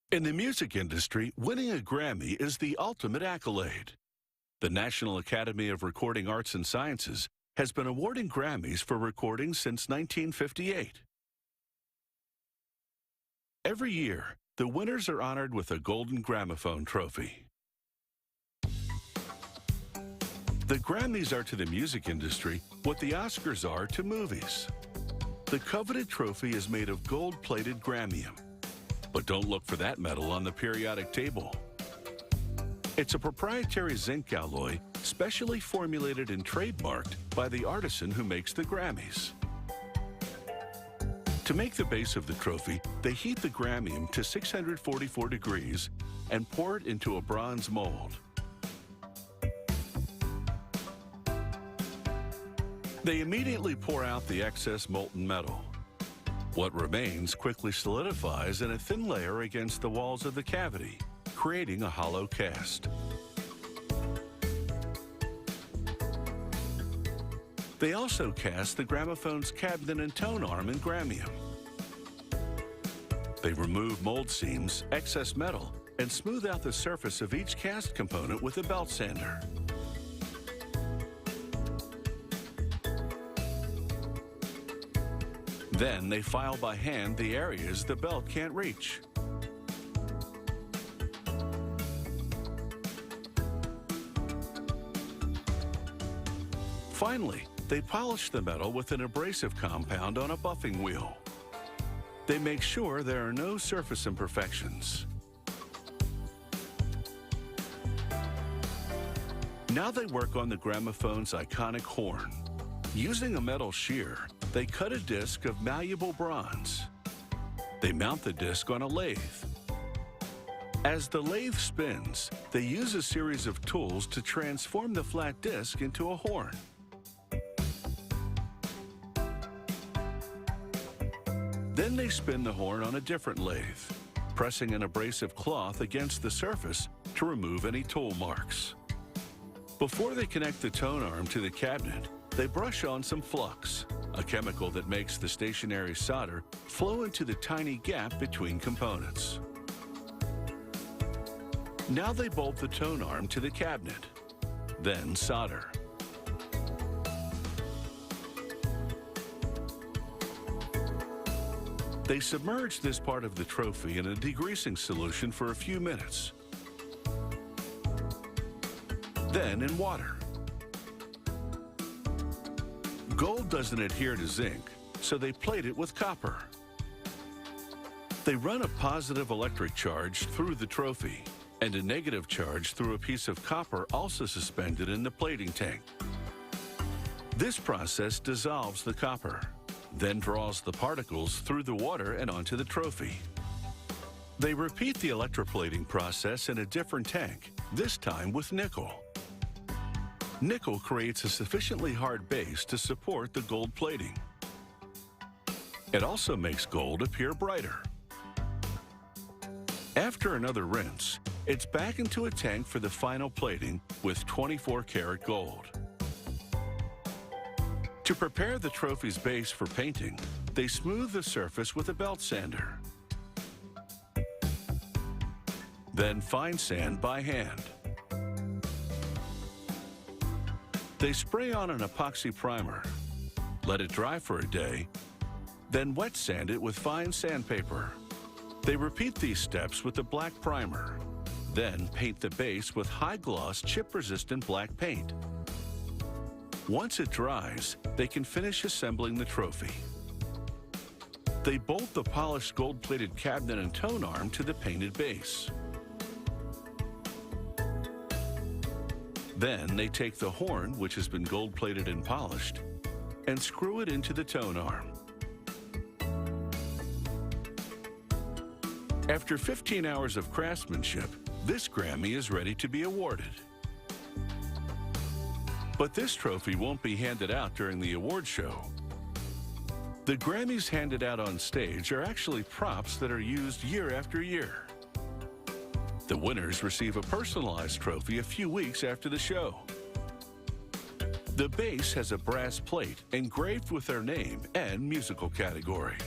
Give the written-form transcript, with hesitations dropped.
In the music industry, winning a Grammy is the ultimate accolade. The National Academy of Recording Arts and Sciences has been awarding Grammys for recording since 1958. Every year, the winners are honored with a Golden Gramophone Trophy. The Grammys are to the music industry what the Oscars are to movies. The coveted trophy is made of gold-plated Gramium. But don't look for that metal on the periodic table. It's a proprietary zinc alloy specially formulated and trademarked by the artisan who makes the Grammys. To make the base of the trophy, they heat the Gramium to 644 degrees and pour it into a bronze mold. They immediately pour out the excess molten metal. What remains quickly solidifies in a thin layer against the walls of the cavity, creating a hollow cast. They also cast the gramophone's cabinet and tone arm in Gramium. They remove mold seams, excess metal, and smooth out the surface of each cast component with a belt sander. Then they file by hand the areas the belt can't reach. Finally, they polish the metal with an abrasive compound on a buffing wheel. They make sure there are no surface imperfections. Now they work on the gramophone's iconic horn. Using a metal shear, they cut a disc of malleable bronze. They mount the disc on a lathe. As the lathe spins, they use a series of tools to transform the flat disc into a horn. Then they spin the horn on a different lathe, pressing an abrasive cloth against the surface to remove any tool marks. Before they connect the tone arm to the cabinet, they brush on some flux, a chemical that makes the stationary solder flow into the tiny gap between components. Now they bolt the tone arm to the cabinet, then solder. They submerge this part of the trophy in a degreasing solution for a few minutes, then in water. Gold doesn't adhere to zinc, so they plate it with copper. They run a positive electric charge through the trophy and a negative charge through a piece of copper also suspended in the plating tank. This process dissolves the copper, then draws the particles through the water and onto the trophy. They repeat the electroplating process in a different tank, this time with nickel. Nickel creates a sufficiently hard base to support the gold plating. It also makes gold appear brighter. After another rinse, it's back into a tank for the final plating with 24-karat gold. To prepare the trophy's base for painting, they smooth the surface with a belt sander. Then fine sand by hand. They spray on an epoxy primer, let it dry for a day, then wet sand it with fine sandpaper. They repeat these steps with a black primer, then paint the base with high-gloss, chip-resistant black paint. Once it dries, they can finish assembling the trophy. They bolt the polished gold-plated cabinet and tone arm to the painted base. Then they take the horn, which has been gold-plated and polished, and screw it into the tone arm. After 15 hours of craftsmanship, this Grammy is ready to be awarded. But this trophy won't be handed out during the award show. The Grammys handed out on stage are actually props that are used year after year. The winners receive a personalized trophy a few weeks after the show. The base has a brass plate engraved with their name and musical category.